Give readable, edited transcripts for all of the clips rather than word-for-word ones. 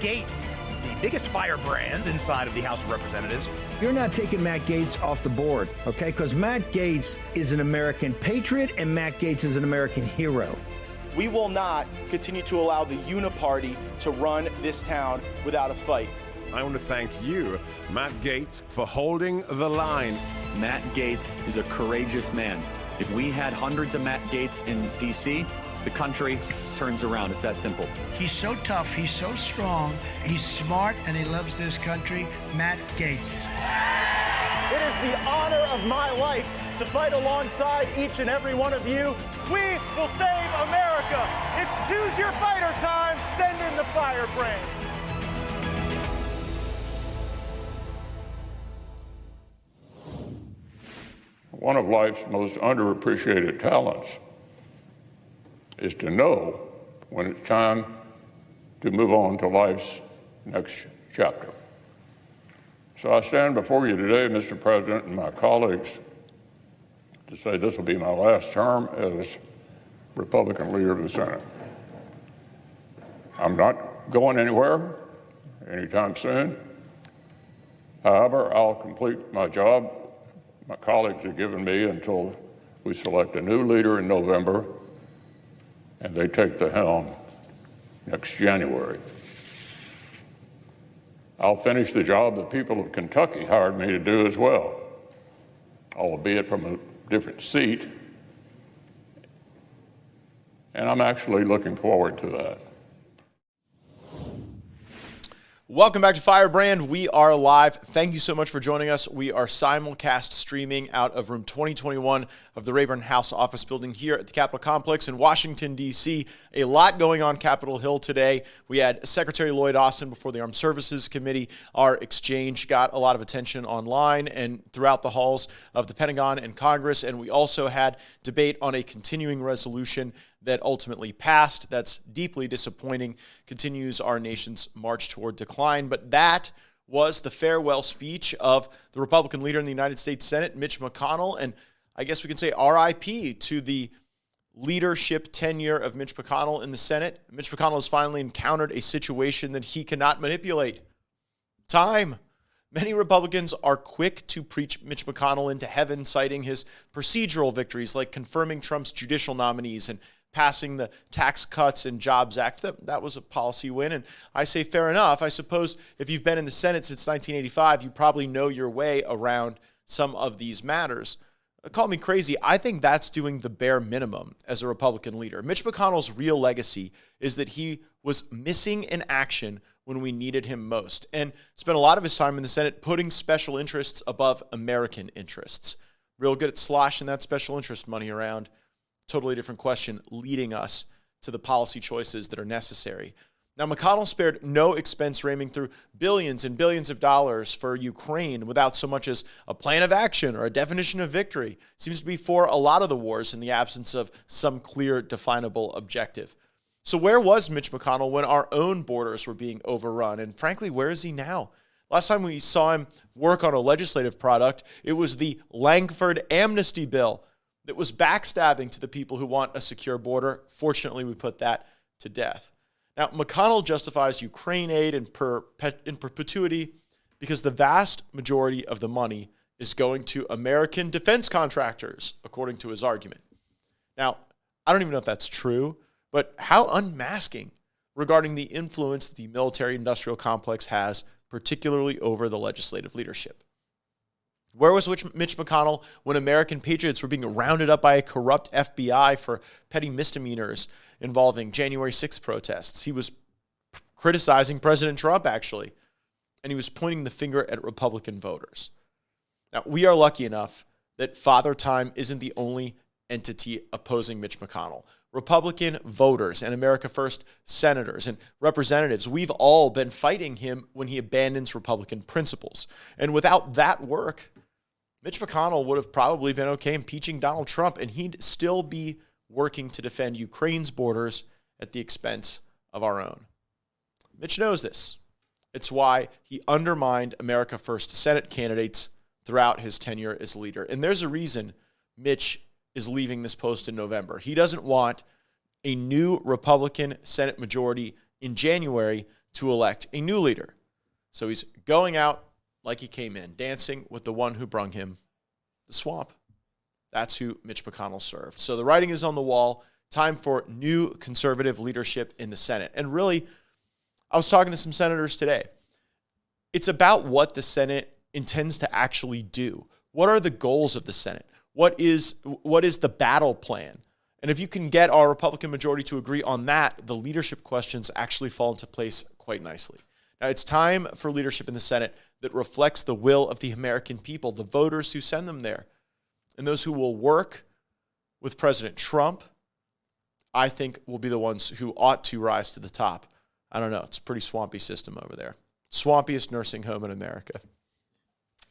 Gaetz, the biggest firebrand inside of the House of Representatives. You're not taking Matt Gaetz off the board, okay? Because Matt Gaetz is an American patriot and Matt Gaetz is an American hero. We will not continue to allow the uniparty to run this town without a fight. I want to thank you, Matt Gaetz, for holding the line. Matt Gaetz is a courageous man. If we had hundreds of Matt Gaetz in D.C., the country turns around. It's that simple. He's so tough, he's so strong, he's smart, and he loves this country. Matt Gaetz. It is the honor of my life to fight alongside each and every one of you. We will save America. It's choose your fighter time. Send in the Firebrand. One of life's most underappreciated talents is to know when it's time to move on to life's next chapter. So I stand before you today, Mr. President, and my colleagues, to say this will be my last term as Republican leader of the Senate. I'm not going anywhere anytime soon. However, I'll complete my job my colleagues have given me until we select a new leader in November and they take the helm next January. I'll finish the job the people of Kentucky hired me to do as well, albeit from a different seat, and I'm actually looking forward to that. Welcome back to Firebrand. We are live. Thank you so much for joining us. We are simulcast streaming out of room 2021 of the Rayburn House office building here at the Capitol Complex in Washington, D.C. A lot going on Capitol Hill today. We had Secretary Lloyd Austin before the Armed Services Committee. Our exchange got a lot of attention online and throughout the halls of the Pentagon and Congress. And we also had debate on a continuing resolution that ultimately passed. That's deeply disappointing, continues our nation's march toward decline. But that was the farewell speech of the Republican leader in the United States Senate, Mitch McConnell. And I guess we can say RIP to the leadership tenure of Mitch McConnell in the Senate. Mitch McConnell has finally encountered a situation that he cannot manipulate. Time. Many Republicans are quick to preach Mitch McConnell into heaven, citing his procedural victories like confirming Trump's judicial nominees and passing the Tax Cuts and Jobs Act. That was a policy win, and I say fair enough. I suppose if you've been in the Senate since 1985, you probably know your way around some of these matters. Call me crazy. I think that's doing the bare minimum as a Republican leader. Mitch McConnell's real legacy is that he was missing in action when we needed him most, and spent a lot of his time in the Senate putting special interests above American interests. Real good at sloshing that special interest money around. Totally different question, leading us to the policy choices that are necessary. Now, McConnell spared no expense ramming through billions and billions of dollars for Ukraine without so much as a plan of action or a definition of victory. Seems to be for a lot of the wars in the absence of some clear, definable objective. So where was Mitch McConnell when our own borders were being overrun? And frankly, where is he now? Last time we saw him work on a legislative product, it was the Langford amnesty bill that was backstabbing to the people who want a secure border. Fortunately, we put that to death. Now, McConnell justifies Ukraine aid in perpetuity because the vast majority of the money is going to American defense contractors, according to his argument. Now, I don't even know if that's true, but how unmasking regarding the influence that the military-industrial complex has, particularly over the legislative leadership. Where was Mitch McConnell when American patriots were being rounded up by a corrupt FBI for petty misdemeanors involving January 6th protests? He was criticizing President Trump, actually, and he was pointing the finger at Republican voters. Now, we are lucky enough that Father Time isn't the only entity opposing Mitch McConnell. Republican voters and America First senators and representatives, we've all been fighting him when he abandons Republican principles. And without that work, Mitch McConnell would have probably been okay impeaching Donald Trump, and he'd still be working to defend Ukraine's borders at the expense of our own. Mitch knows this. It's why he undermined America First Senate candidates throughout his tenure as leader. And there's a reason Mitch is leaving this post in November. He doesn't want a new Republican Senate majority in January to elect a new leader. So he's going out like he came in, dancing with the one who brung him the swamp. That's who Mitch McConnell served. So the writing is on the wall. Time for new conservative leadership in the Senate. And really, I was talking to some senators today. It's about what the Senate intends to actually do. What are the goals of the Senate? What is the battle plan? And if you can get our Republican majority to agree on that, the leadership questions actually fall into place quite nicely. Now, it's time for leadership in the Senate that reflects the will of the American people, the voters who send them there, and those who will work with President Trump, I think, will be the ones who ought to rise to the top. I don't know. It's a pretty swampy system over there. Swampiest nursing home in America.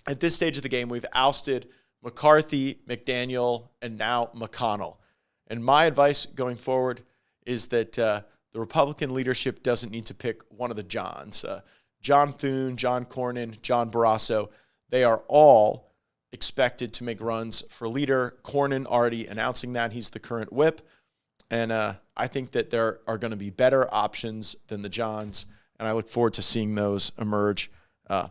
At this stage of the game, we've ousted McCarthy, McDaniel, and now McConnell. And my advice going forward is that the Republican leadership doesn't need to pick one of the Johns. John Thune, John Cornyn, John Barrasso, they are all expected to make runs for leader. Cornyn already announcing that. He's the current whip. And I think that there are going to be better options than the Johns, and I look forward to seeing those emerge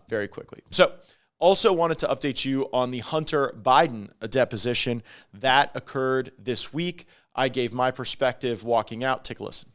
very quickly. So also wanted to update you on the Hunter Biden deposition that occurred this week. I gave my perspective walking out. Take a listen.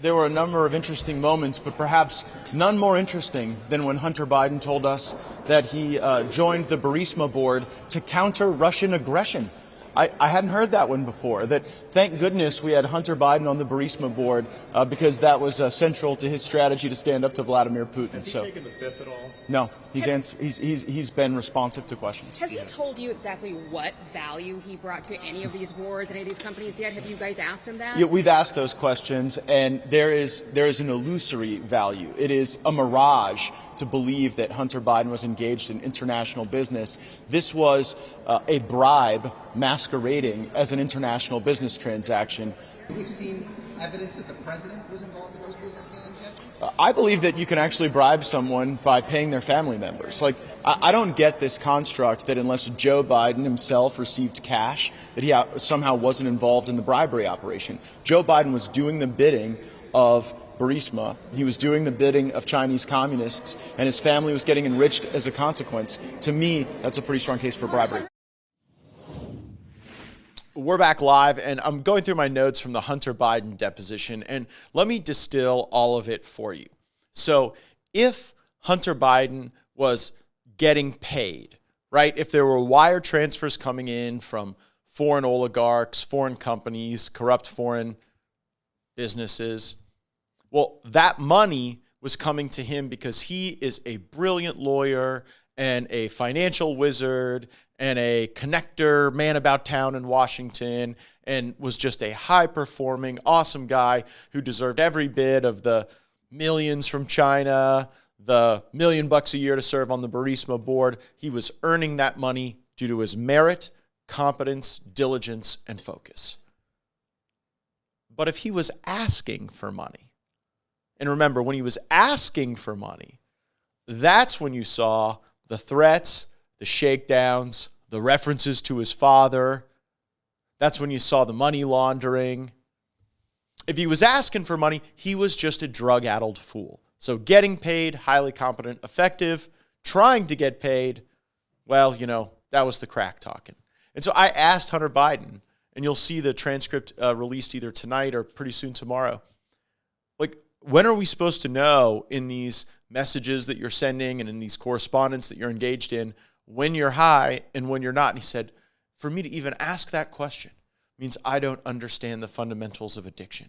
There were a number of interesting moments, but perhaps none more interesting than when Hunter Biden told us that he joined the Burisma board to counter Russian aggression. I hadn't heard that one before. That thank goodness we had Hunter Biden on the Burisma board because that was central to his strategy to stand up to Vladimir Putin. Has he taken the fifth at all? No, he's been responsive to questions. Has he told you exactly what value he brought to any of these wars, any of these companies yet? Have you guys asked him that? Yeah, we've asked those questions, and there is an illusory value. It is a mirage to believe that Hunter Biden was engaged in international business. This was a bribe masquerading as an international business transaction. We've seen evidence that the president was involved in those business dealings yet? I believe that you can actually bribe someone by paying their family members. Like, I don't get this construct that unless Joe Biden himself received cash, that he somehow wasn't involved in the bribery operation. Joe Biden was doing the bidding of Burisma. He was doing the bidding of Chinese communists, and his family was getting enriched as a consequence. To me, that's a pretty strong case for bribery. We're back live, and I'm going through my notes from the Hunter Biden deposition, and let me distill all of it for you. So if Hunter Biden was getting paid, right, if there were wire transfers coming in from foreign oligarchs, foreign companies, corrupt foreign businesses, well, that money was coming to him because he is a brilliant lawyer and a financial wizard and a connector, man about town in Washington, and was just a high-performing, awesome guy who deserved every bit of the millions from China, the $1 million a year to serve on the Burisma board. He was earning that money due to his merit, competence, diligence, and focus. But if he was asking for money, and remember, when he was asking for money, that's when you saw the threats, the shakedowns, the references to his father. That's when you saw the money laundering. If he was asking for money, he was just a drug-addled fool. So getting paid, highly competent, effective. Trying to get paid, well, you know, that was the crack talking. And so I asked Hunter Biden, and you'll see the transcript released either tonight or pretty soon tomorrow, like, when are we supposed to know in these messages that you're sending and in these correspondence that you're engaged in when you're high and when you're not? And he said, for me to even ask that question means I don't understand the fundamentals of addiction,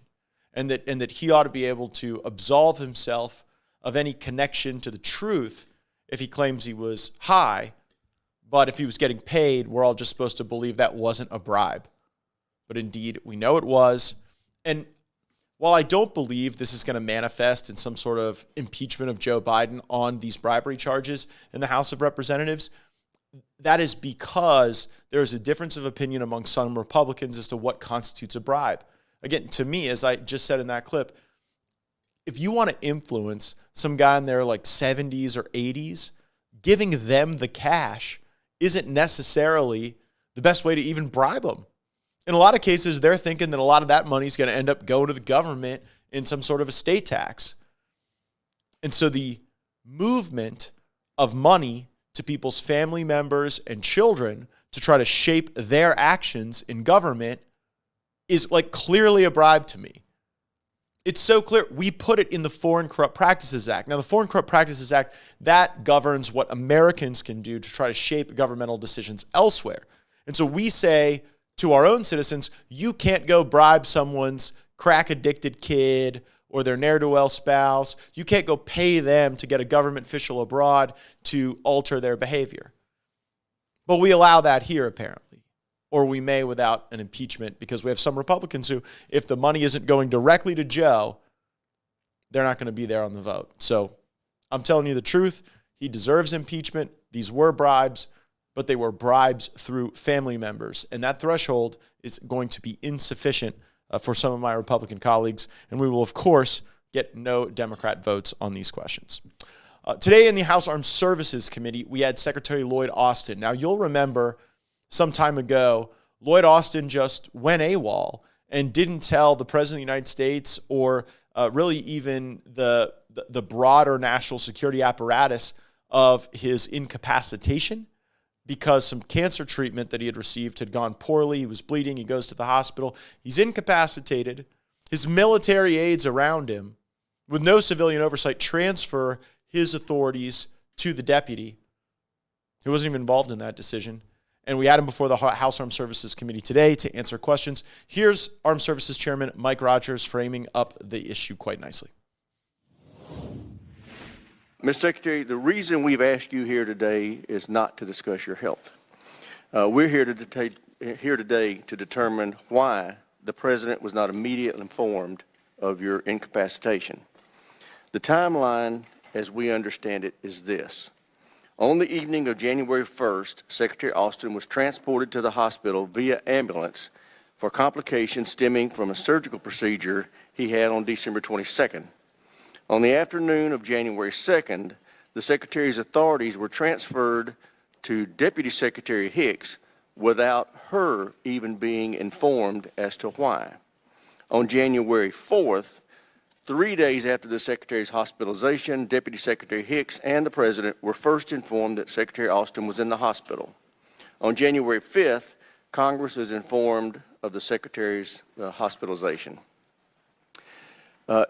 and that he ought to be able to absolve himself of any connection to the truth if he claims he was high. But if he was getting paid, we're all just supposed to believe that wasn't a bribe. But indeed, we know it was. And while I don't believe this is going to manifest in some sort of impeachment of Joe Biden on these bribery charges in the House of Representatives, that is because there is a difference of opinion among some Republicans as to what constitutes a bribe. Again, to me, as I just said in that clip, if you want to influence some guy in their like 70s or 80s, giving them the cash isn't necessarily the best way to even bribe them. In a lot of cases, they're thinking that a lot of that money is going to end up going to the government in some sort of estate tax. And so the movement of money to people's family members and children to try to shape their actions in government is like clearly a bribe to me. It's so clear. We put it in the Foreign Corrupt Practices Act. Now, the Foreign Corrupt Practices Act, that governs what Americans can do to try to shape governmental decisions elsewhere. And so we say to our own citizens, you can't go bribe someone's crack-addicted kid or their ne'er-do-well spouse. You can't go pay them to get a government official abroad to alter their behavior. But we allow that here, apparently. Or we may without an impeachment, because we have some Republicans who, if the money isn't going directly to Joe, they're not going to be there on the vote. So I'm telling you the truth. He deserves impeachment. These were bribes, but they were bribes through family members. And that threshold is going to be insufficient for some of my Republican colleagues. And we will, of course, get no Democrat votes on these questions. Today in the House Armed Services Committee, we had Secretary Lloyd Austin. Now, you'll remember some time ago, Lloyd Austin just went AWOL and didn't tell the President of the United States or really even the broader national security apparatus of his incapacitation because some cancer treatment that he had received had gone poorly. He was bleeding. He goes to the hospital. He's incapacitated. His military aides around him, with no civilian oversight, transfer his authorities to the deputy, who wasn't even involved in that decision. And we had him before the House Armed Services Committee today to answer questions. Here's Armed Services Chairman Mike Rogers framing up the issue quite nicely. Mr. Secretary, the reason we've asked you here today is not to discuss your health. We're here today to determine why the President was not immediately informed of your incapacitation. The timeline, as we understand it, is this. On the evening of January 1st, Secretary Austin was transported to the hospital via ambulance for complications stemming from a surgical procedure he had on December 22nd. On the afternoon of January 2nd, the Secretary's authorities were transferred to Deputy Secretary Hicks without her even being informed as to why. On January 4th, 3 days after the Secretary's hospitalization, Deputy Secretary Hicks and the President were first informed that Secretary Austin was in the hospital. On January 5th, Congress is informed of the Secretary's hospitalization.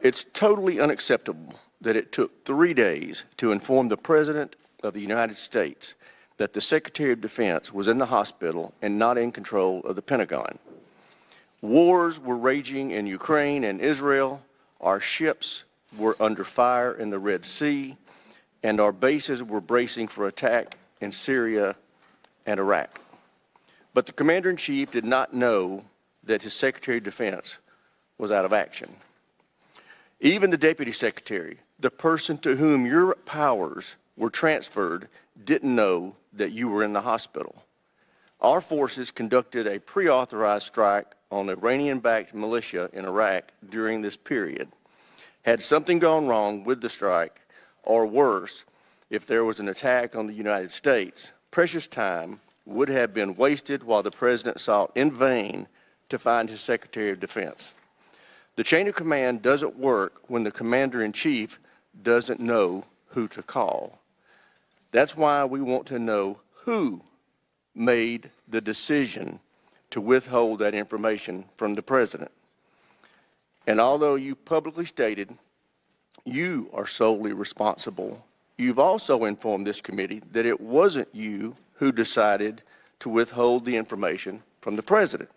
It's totally unacceptable that it took 3 days to inform the President of the United States that the Secretary of Defense was in the hospital and not in control of the Pentagon. Wars were raging in Ukraine and Israel. Our ships were under fire in the Red Sea, and our bases were bracing for attack in Syria and Iraq. But the Commander-in-Chief did not know that his Secretary of Defense was out of action. Even the Deputy Secretary, the person to whom your powers were transferred, didn't know that you were in the hospital. Our forces conducted a pre-authorized strike on Iranian-backed militia in Iraq during this period. Had something gone wrong with the strike, or worse, if there was an attack on the United States, precious time would have been wasted while the President sought in vain to find his Secretary of Defense. The chain of command doesn't work when the Commander-in-Chief doesn't know who to call. That's why we want to know who made the decision to withhold that information from the President. And although you publicly stated you are solely responsible, you've also informed this committee that it wasn't you who decided to withhold the information from the President.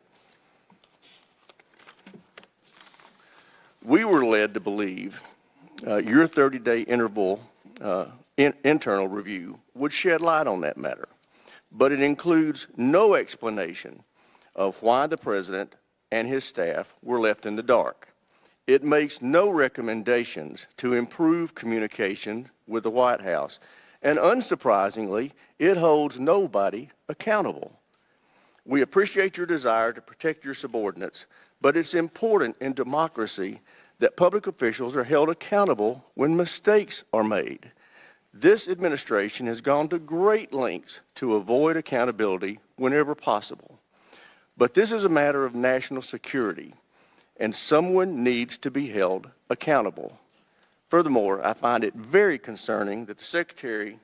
We were led to believe your 30-day interval internal review would shed light on that matter, but it includes no explanation of why the President and his staff were left in the dark. It makes no recommendations to improve communication with the White House, and unsurprisingly, it holds nobody accountable. We appreciate your desire to protect your subordinates, but it's important in democracy that public officials are held accountable when mistakes are made. This administration has gone to great lengths to avoid accountability whenever possible. But this is a matter of national security, and someone needs to be held accountable. Furthermore, I find it very concerning that the Secretary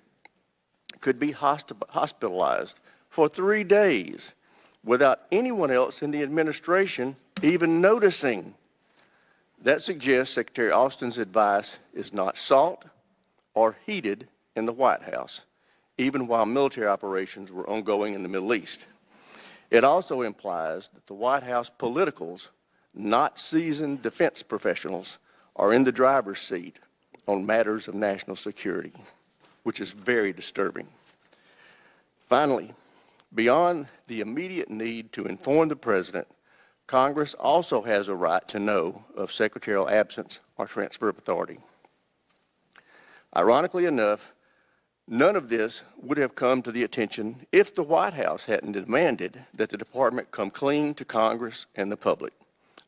could be hospitalized for 3 days without anyone else in the administration even noticing. That suggests Secretary Austin's advice is not sought or heeded in the White House, even while military operations were ongoing in the Middle East. It also implies that the White House politicals, not seasoned defense professionals, are in the driver's seat on matters of national security, which is very disturbing. Finally, beyond the immediate need to inform the President, Congress also has a right to know of secretarial absence or transfer of authority. Ironically enough, none of this would have come to the attention if the White House hadn't demanded that the department come clean to Congress and the public.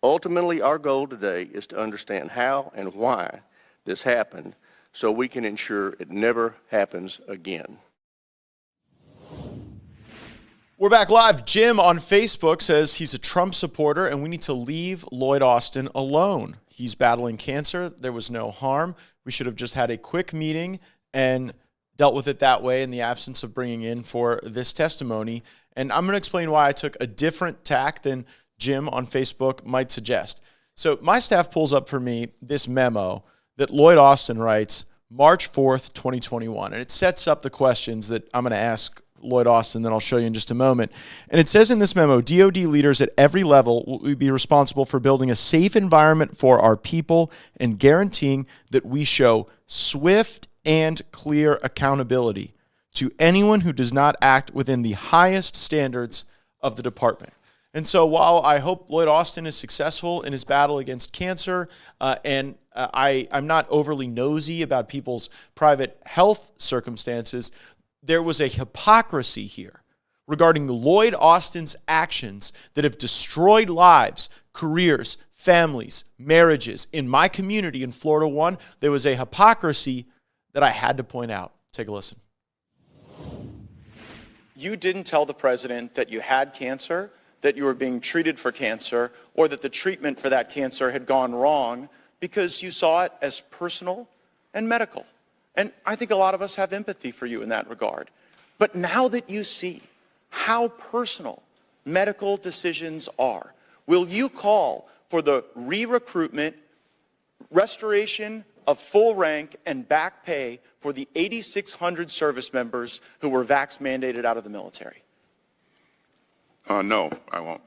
Ultimately, our goal today is to understand how and why this happened so we can ensure it never happens again. We're back live. Jim on Facebook says he's a Trump supporter and we need to leave Lloyd Austin alone. He's battling cancer. There was no harm. We should have just had a quick meeting and dealt with it that way in the absence of bringing in for this testimony. And I'm going to explain why I took a different tack than Jim on Facebook might suggest. So my staff pulls up for me this memo that Lloyd Austin writes March 4th, 2021. And it sets up the questions that I'm going to ask Lloyd Austin that I'll show you in just a moment. And it says in this memo, DOD leaders at every level will be responsible for building a safe environment for our people and guaranteeing that we show swift and clear accountability to anyone who does not act within the highest standards of the department. And so while I hope Lloyd Austin is successful in his battle against cancer, and I'm not overly nosy about people's private health circumstances, there was a hypocrisy here regarding Lloyd Austin's actions that have destroyed lives, careers, families, marriages. In my community in Florida 1, there was a hypocrisy that I had to point out. Take a listen. You didn't tell the president that you had cancer, that you were being treated for cancer, or that the treatment for that cancer had gone wrong because you saw it as personal and medical. And I think a lot of us have empathy for you in that regard. But now that you see how personal medical decisions are, will you call for the re-recruitment, restoration of full rank and back pay for the 8,600 service members who were vax mandated out of the military? No, I won't.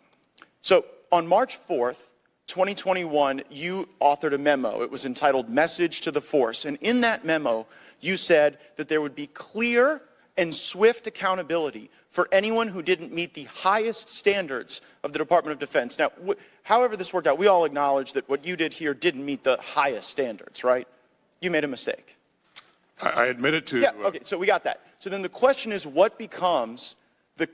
So on March 4th, 2021, you authored a memo. It was entitled Message to the Force. And in that memo, you said that there would be clear and swift accountability for anyone who didn't meet the highest standards of the Department of Defense. Now, however this worked out, we all acknowledge that what you did here didn't meet the highest standards, right? You made a mistake. I admit it to... Yeah, okay, so we got that. So then the question is, what becomes the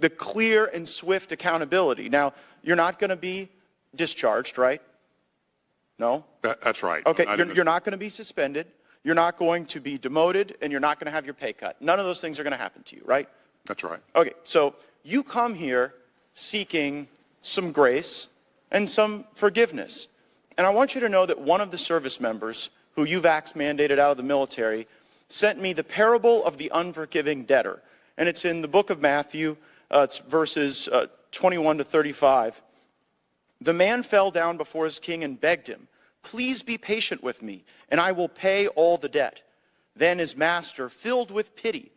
clear and swift accountability? Now, you're not going to be discharged, right? No? That's right. Okay, you're not going to be suspended, you're not going to be demoted, and you're not going to have your pay cut. None of those things are going to happen to you, right? That's right. Okay, so you come here seeking some grace and some forgiveness. And I want you to know that one of the service members who you vax mandated out of the military sent me the parable of the unforgiving debtor. And it's in the book of Matthew, it's verses 21 to 35. The man fell down before his king and begged him, "Please be patient with me, and I will pay all the debt." Then his master, filled with pity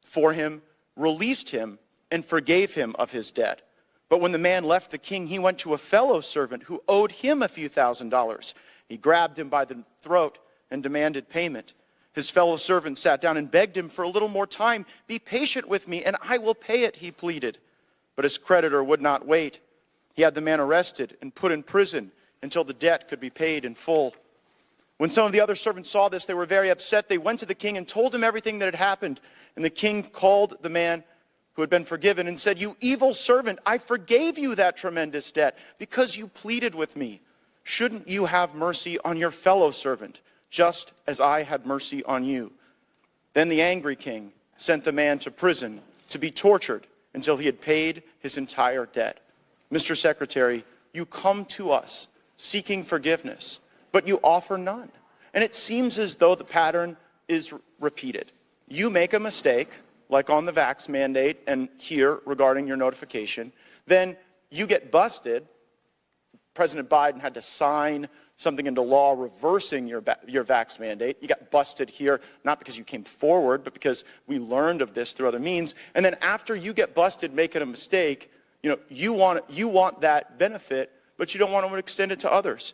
for him, released him and forgave him of his debt. But when the man left the king, he went to a fellow servant who owed him a few $1,000s. He grabbed him by the throat and demanded payment. His fellow servant sat down and begged him for a little more time. "Be patient with me, and I will pay it," he pleaded. But his creditor would not wait. He had the man arrested and put in prison until the debt could be paid in full. When some of the other servants saw this, they were very upset. They went to the king and told him everything that had happened. And the king called the man who had been forgiven and said, "You evil servant, I forgave you that tremendous debt because you pleaded with me. Shouldn't you have mercy on your fellow servant, just as I had mercy on you?" Then the angry king sent the man to prison to be tortured until he had paid his entire debt. Mr. Secretary, you come to us seeking forgiveness, but you offer none. And it seems as though the pattern is repeated. You make a mistake, like on the vax mandate and here regarding your notification, then you get busted. President Biden had to sign something into law reversing your vax mandate. You got busted here, not because you came forward, but because we learned of this through other means. And then after you get busted making a mistake, you want that benefit, but you don't want to extend it to others.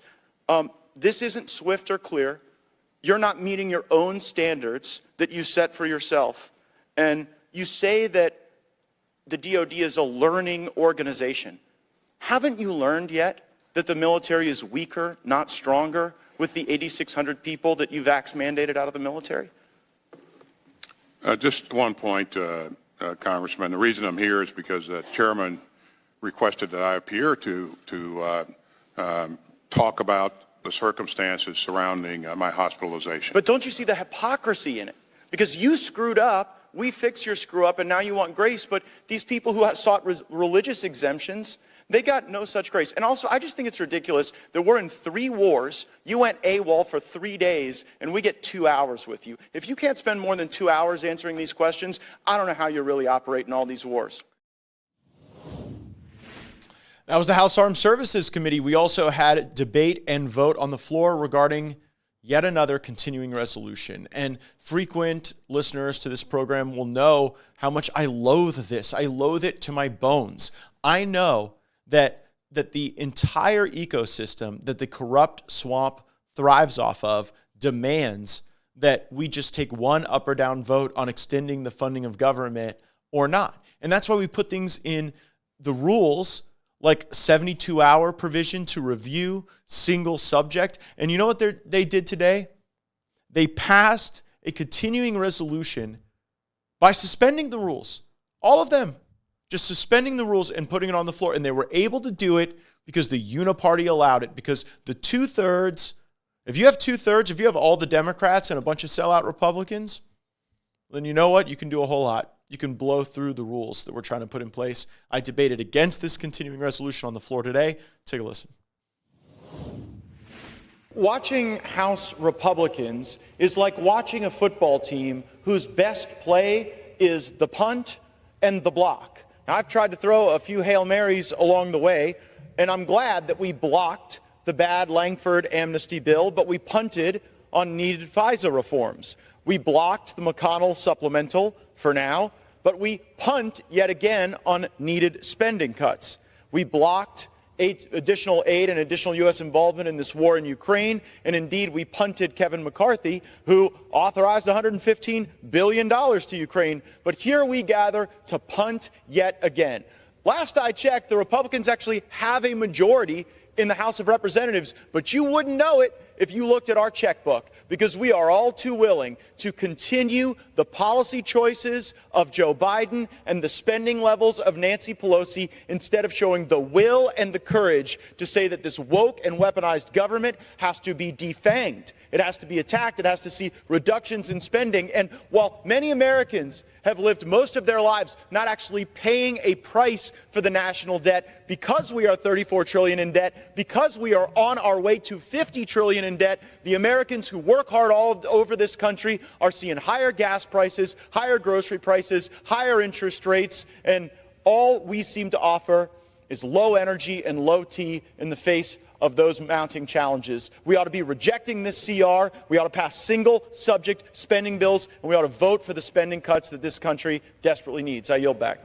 This isn't swift or clear. You're not meeting your own standards that you set for yourself. And you say that the DOD is a learning organization. Haven't you learned yet that the military is weaker, not stronger, with the 8,600 people that you vax mandated out of the military? Just one point, Congressman. The reason I'm here is because the chairman requested that I appear to talk about the circumstances surrounding my hospitalization. But don't you see the hypocrisy in it? Because you screwed up, we fix your screw up, and now you want grace. But these people who sought religious exemptions, they got no such grace. And also, I just think it's ridiculous that we're in 3 wars. You went AWOL for 3 days, and we get 2 hours with you. If you can't spend more than 2 hours answering these questions, I don't know how you really operate in all these wars. That was the House Armed Services Committee. We also had debate and vote on the floor regarding yet another continuing resolution. And frequent listeners to this program will know how much I loathe this. I loathe it to my bones. I know that the entire ecosystem that the corrupt swamp thrives off of demands that we just take one up or down vote on extending the funding of government or not. And that's why we put things in the rules, like 72-hour provision to review single subject. And you know what they did today? They passed a continuing resolution by suspending the rules. All of them. Just suspending the rules and putting it on the floor. And they were able to do it because the uniparty allowed it. Because the 2/3, if you have 2/3, if you have all the Democrats and a bunch of sellout Republicans, then you know what? You can do a whole lot. You can blow through the rules that we're trying to put in place. I debated against this continuing resolution on the floor today. Take a listen. Watching House Republicans is like watching a football team whose best play is the punt and the block. Now, I've tried to throw a few Hail Marys along the way, and I'm glad that we blocked the bad Langford amnesty bill, but we punted on needed FISA reforms. We blocked the McConnell supplemental for now, but we punt yet again on needed spending cuts. We blocked additional aid and additional U.S. involvement in this war in Ukraine, and indeed we punted Kevin McCarthy, who authorized $115 billion to Ukraine. But here we gather to punt yet again. Last I checked, the Republicans actually have a majority in the House of Representatives, but you wouldn't know it if you looked at our checkbook, because we are all too willing to continue the policy choices of Joe Biden and the spending levels of Nancy Pelosi instead of showing the will and the courage to say that this woke and weaponized government has to be defanged. It has to be attacked. It has to see reductions in spending. And while many Americans have lived most of their lives not actually paying a price for the national debt because we are $34 trillion in debt, because we are on our way to $50 trillion in debt, the Americans who work hard all over this country are seeing higher gas prices, higher grocery prices, higher interest rates, and all we seem to offer is low energy and low T in the face of those mounting challenges. We ought to be rejecting this CR. We ought to pass single subject spending bills, and we ought to vote for the spending cuts that this country desperately needs. I yield back.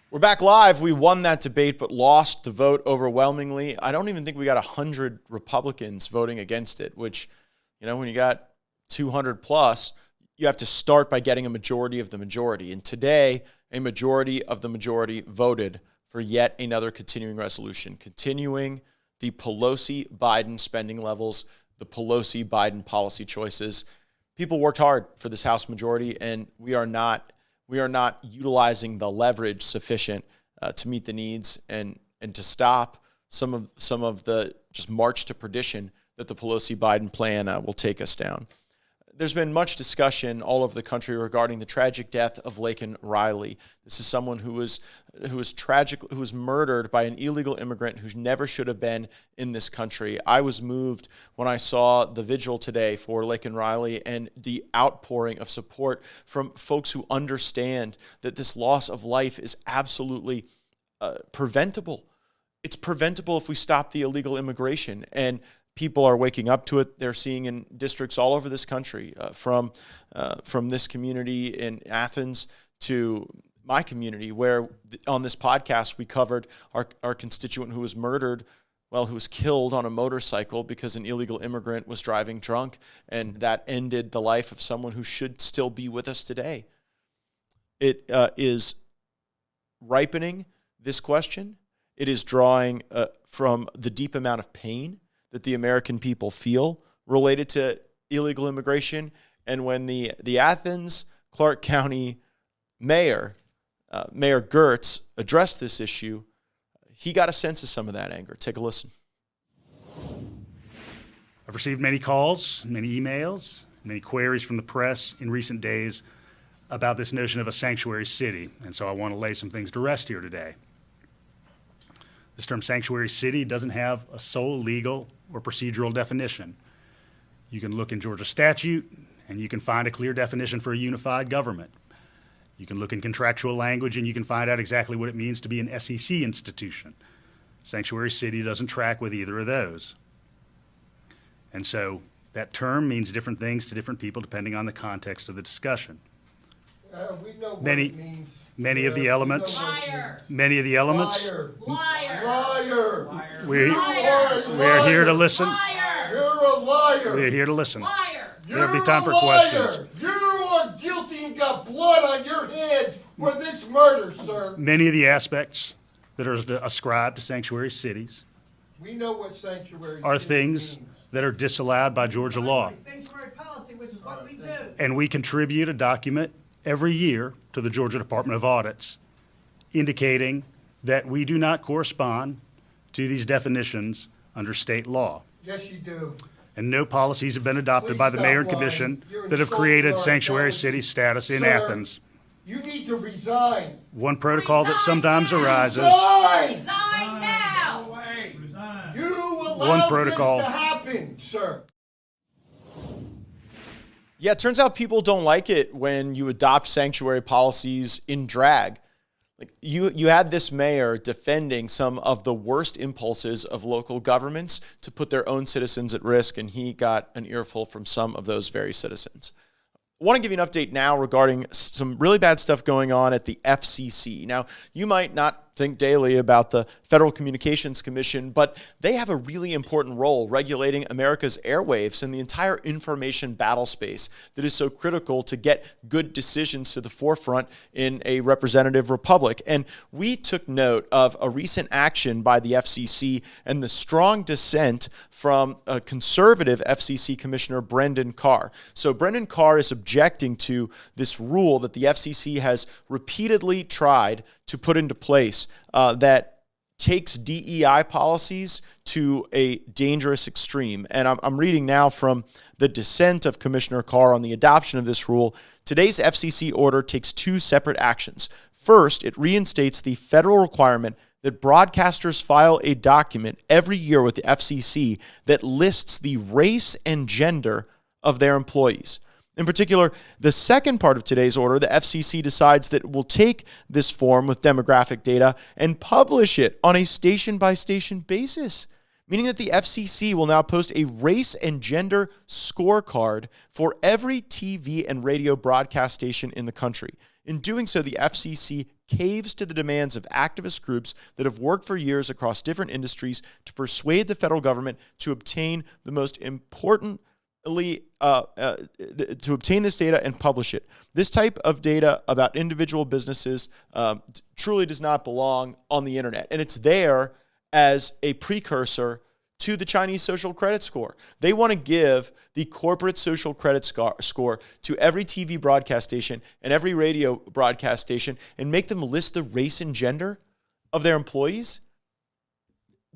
We're back live. We won that debate, but lost the vote overwhelmingly. I don't even think we got 100 Republicans voting against it, which, when you got 200 plus, you have to start by getting a majority of the majority. And today, a majority of the majority voted for yet another continuing resolution, continuing the Pelosi-Biden spending levels, the Pelosi-Biden policy choices. People worked hard for this House majority, and we are not utilizing the leverage sufficient to meet the needs and to stop some of the just march to perdition that the Pelosi-Biden plan will take us down. there's been much discussion all over the country regarding the tragic death of Laken Riley. This is someone who was murdered by an illegal immigrant who never should have been in this country. I was moved when I saw the vigil today for Laken Riley and the outpouring of support from folks who understand that this loss of life is absolutely preventable. It's preventable if we stop the illegal immigration, and people are waking up to it. They're seeing in districts all over this country, from this community in Athens to my community, where on this podcast we covered our constituent who was murdered, who was killed on a motorcycle because an illegal immigrant was driving drunk, and that ended the life of someone who should still be with us today. It is ripening this question. It is drawing from the deep amount of pain that the American people feel related to illegal immigration. And when the Athens, Clark County Mayor Gaetz, addressed this issue, he got a sense of some of that anger. Take a listen. I've received many calls, many emails, many queries from the press in recent days about this notion of a sanctuary city. And so I want to lay some things to rest here today. This term sanctuary city doesn't have a sole legal or procedural definition. You can look in Georgia statute and you can find a clear definition for a unified government. You can look in contractual language and you can find out exactly what it means to be an SEC institution. Sanctuary city doesn't track with either of those. And so that term means different things to different people depending on the context of the discussion. We know what it means. Many of the elements. Liar. Many of the elements. Liar. Liar. We're here to listen. Liar. You're a liar. We're here to listen. Liar. There'll be time for questions. You are guilty and got blood on your head for this murder, sir. Many of the aspects that are ascribed to sanctuary cities We know what sanctuary are city things means. that are disallowed by Georgia law. Sanctuary policy, which is what we do. And we contribute a document every year to the Georgia Department of Audits indicating that we do not correspond to these definitions under state law. Yes, you do. And no policies have been adopted Please by the stop mayor and lying. commission You're that have insulting created our sanctuary intelligence. city status in Sir, Athens. You need to resign. One protocol that sometimes arises. Resign! Resign now! You One allowed protocol. this to happen, sir. Yeah, it turns out people don't like it when you adopt sanctuary policies in drag. Like you had this mayor defending some of the worst impulses of local governments to put their own citizens at risk, and he got an earful from some of those very citizens. I want to give you an update now regarding some really bad stuff going on at the FCC. Now, you might not think daily about the Federal Communications Commission, but they have a really important role regulating America's airwaves and the entire information battle space that is so critical to get good decisions to the forefront in a representative republic. And we took note of a recent action by the FCC and the strong dissent from a conservative FCC Commissioner Brendan Carr. So Brendan Carr is objecting to this rule that the FCC has repeatedly tried to put into place that takes DEI policies to a dangerous extreme. And I'm reading now from the dissent of Commissioner Carr on the adoption of this rule. Today's FCC order takes two separate actions. First, it reinstates the federal requirement that broadcasters file a document every year with the FCC that lists the race and gender of their employees. In particular, the second part of today's order, the FCC decides that it will take this form with demographic data and publish it on a station-by-station basis, meaning that the FCC will now post a race and gender scorecard for every TV and radio broadcast station in the country. In doing so, the FCC caves to the demands of activist groups that have worked for years across different industries to persuade the federal government to obtain the most important to obtain this data and publish it. This type of data about individual businesses truly does not belong on the internet. And it's there as a precursor to the Chinese social credit score. They want to give the corporate social credit score to every TV broadcast station and every radio broadcast station and make them list the race and gender of their employees.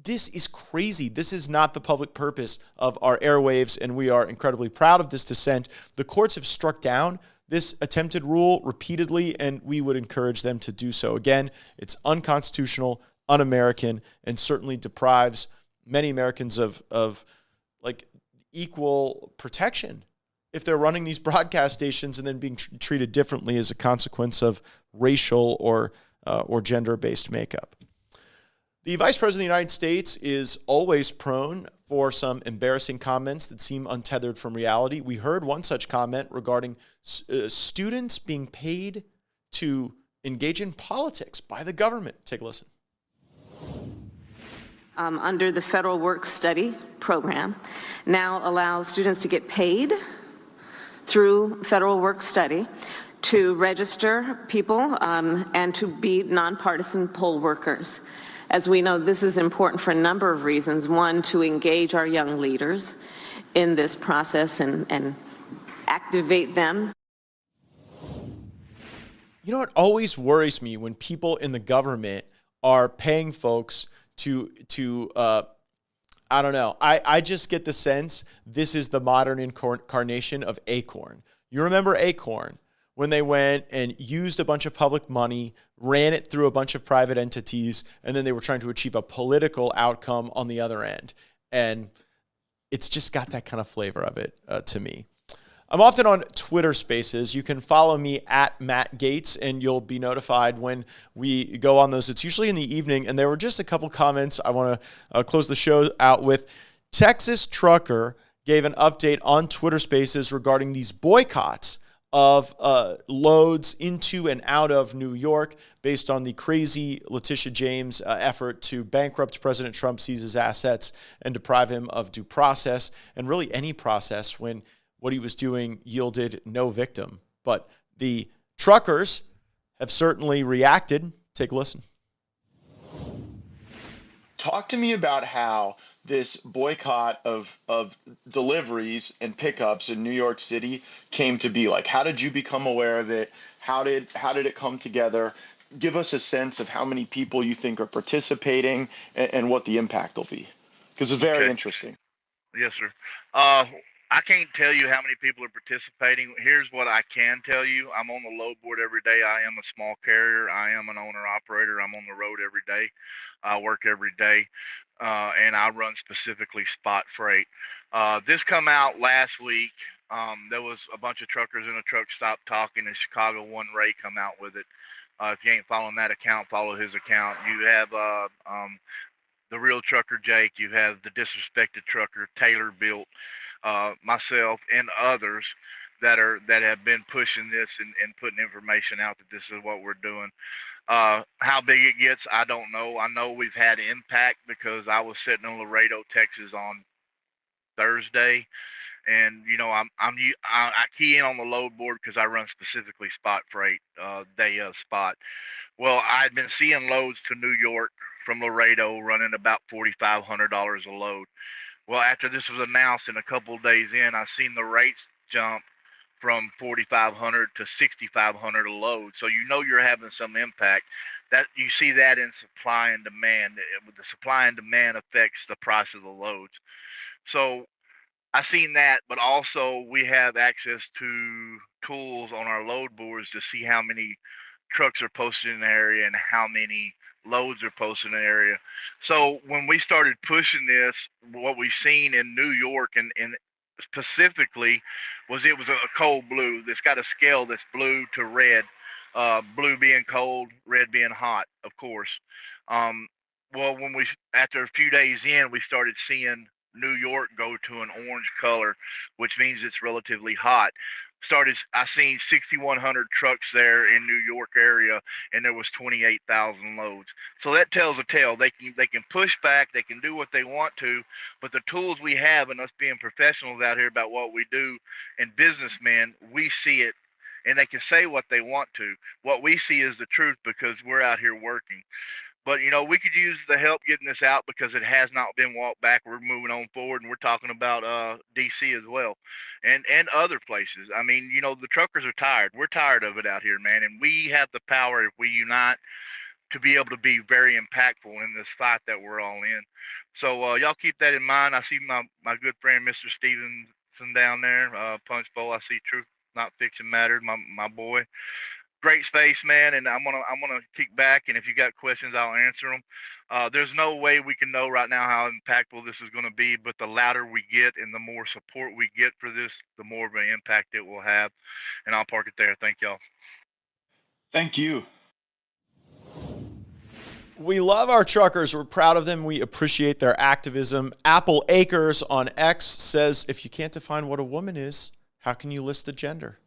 This is crazy. This is not the public purpose of our airwaves, and we are incredibly proud of this dissent. The courts have struck down this attempted rule repeatedly, and we would encourage them to do so. Again, it's unconstitutional, un-American, and certainly deprives many Americans of like equal protection if they're running these broadcast stations and then being treated differently as a consequence of racial or gender-based makeup. The Vice President of the United States is always prone for some embarrassing comments that seem untethered from reality. We heard one such comment regarding students being paid to engage in politics by the government. Take a listen. Under the Federal Work Study program, now allows students to get paid through Federal Work Study to register people and to be nonpartisan poll workers. As we know, this is important for a number of reasons. One, to engage our young leaders in this process and activate them. You know, it always worries me when people in the government are paying folks to I don't know. I just get the sense this is the modern incarnation of Acorn. You remember Acorn, when they went and used a bunch of public money, ran it through a bunch of private entities, and then they were trying to achieve a political outcome on the other end. And it's just got that kind of flavor of it to me. I'm often on Twitter Spaces. You can follow me at Matt Gaetz, and you'll be notified when we go on those. It's usually in the evening, and there were just a couple comments I want to close the show out with. Texas trucker gave an update on Twitter Spaces regarding these boycotts of loads into and out of New York based on the crazy Letitia James effort to bankrupt President Trump, seize his assets, and deprive him of due process, and really any process when what he was doing yielded no victim. But the truckers have certainly reacted. Take a listen. Talk to me about how this boycott of deliveries and pickups in New York City came to be. Like, how did you become aware of it? How did it come together? Give us a sense of how many people you think are participating and what the impact will be, because it's very interesting. Yes, sir. I can't tell you how many people are participating. Here's what I can tell you. I'm on the load board every day. I am a small carrier. I am an owner-operator. I'm on the road every day. I work every day, and I run specifically spot freight. This come out last week. There was a bunch of truckers in a truck stop talking in Chicago. One Ray come out with it. If you ain't following that account, follow his account. You have the real trucker Jake. You have the disrespected trucker Taylor Built. Myself and others that have been pushing this and putting information out that this is what we're doing. How big it gets, I don't know. I know we've had impact because I was sitting in Laredo, Texas on Thursday, and you know I key in on the load board because I run specifically spot freight, day of spot. Well, I'd been seeing loads to New York from Laredo running about $4,500 a load. Well, after this was announced and a couple of days in, I seen the rates jump from $4,500 to $6,500 a load. So you know you're having some impact. That you see that in supply and demand. The supply and demand affects the price of the loads. So I seen that, but also we have access to tools on our load boards to see how many trucks are posted in the area and how many loads are posted in the area. So when we started pushing this, what we seen in New York and specifically was it was a cold blue that's got a scale that's blue to red, blue being cold, red being hot, of course. Well, when we after a few days in, we started seeing New York go to an orange color, which means it's relatively hot. I seen 6,100 trucks there in New York area, and there was 28,000 loads. So that tells a tale. They can push back, they can do what they want to, but the tools we have and us being professionals out here about what we do and businessmen, we see it, and they can say what they want to. What we see is the truth because we're out here working. But, you know, we could use the help getting this out because it has not been walked back. We're moving on forward, and we're talking about D.C. as well and other places. I mean, you know, the truckers are tired. We're tired of it out here, man, and we have the power if we unite. to be able to be very impactful in this fight that we're all in. So y'all keep that in mind. I see my good friend Mr. Stevenson down there, Punch Bowl. I see Truth Not Fiction Matters, my boy. Great space, man, and I'm gonna kick back, and if you got questions, I'll answer them. There's no way we can know right now how impactful this is going to be, but the louder we get and the more support we get for this, the more of an impact it will have. And I'll park it there. Thank y'all. Thank you. We love our truckers. We're proud of them. We appreciate their activism. Apple Acres on X says, if you can't define what a woman is, how can you list the gender?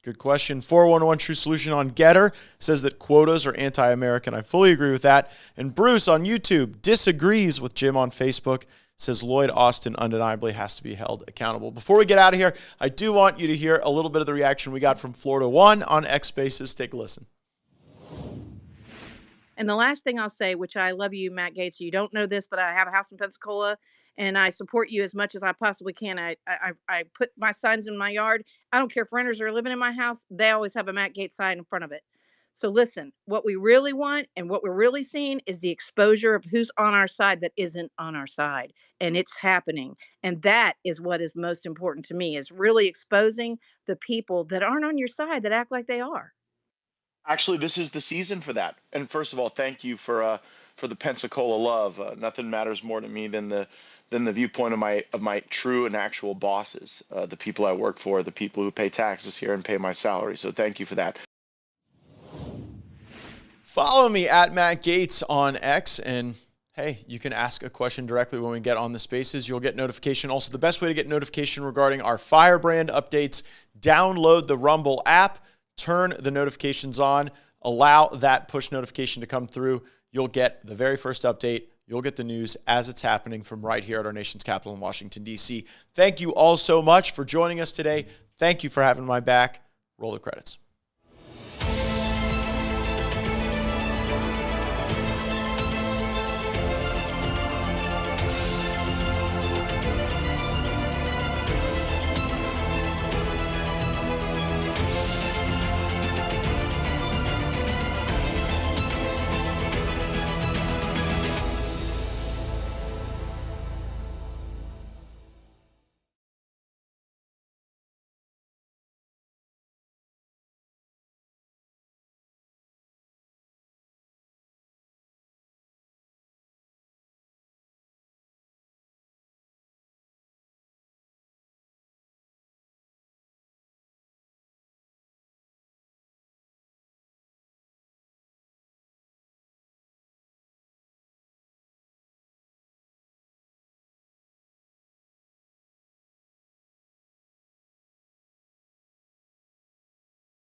Good question. 411 True Solution on Getter says that quotas are anti-American. I fully agree with that. And Bruce on YouTube disagrees with Jim on Facebook, says Lloyd Austin undeniably has to be held accountable. Before we get out of here, I do want you to hear a little bit of the reaction we got from Florida One on X Spaces. Take a listen. And the last thing I'll say, which I love you, Matt Gaetz, you don't know this, but I have a house in Pensacola, and I support you as much as I possibly can. I put my signs in my yard. I don't care if renters are living in my house. They always have a Matt Gaetz sign in front of it. So listen, what we really want and what we're really seeing is the exposure of who's on our side that isn't on our side. And it's happening. And that is what is most important to me, is really exposing the people that aren't on your side that act like they are. Actually, this is the season for that. And first of all, thank you for the Pensacola love. Nothing matters more to me than the viewpoint of my true and actual bosses, the people I work for, the people who pay taxes here and pay my salary. So thank you for that. Follow me at Matt Gaetz on X, and hey, you can ask a question directly when we get on the spaces. You'll get notification. Also, the best way to get notification regarding our Firebrand updates, download the Rumble app, turn the notifications on, allow that push notification to come through. You'll get the very first update. You'll get the news as it's happening from right here at our nation's capital in Washington, D.C. Thank you all so much for joining us today. Thank you for having my back. Roll the credits.